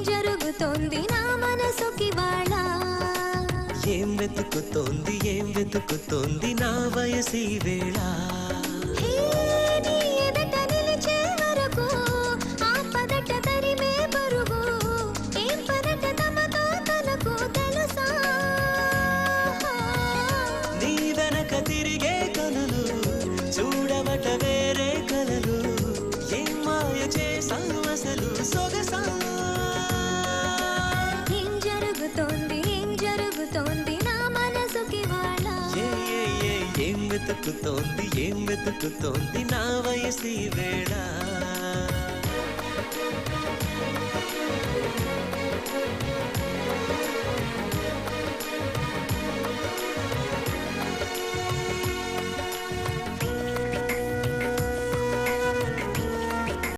జరుగుతోంది నా మనసుకి వాళ్ళ ఏం వెతుకుతోంది నా వయసి వేళ నీ ఎదట నిలిచే వరకు ఆ పదట తరిమే పరుగు ఏం పదట తమతో తనకు తెలుసా నీ వెనక తిరిగే కనులు చూడవట వేరే కలలు ఏం మాయ చేసావు అసలు సొగసా ఏం జరుగుతోంది నా మనసుకి వాళ్ళ ఏం వెతుకుతోంది నా వయసి వేళ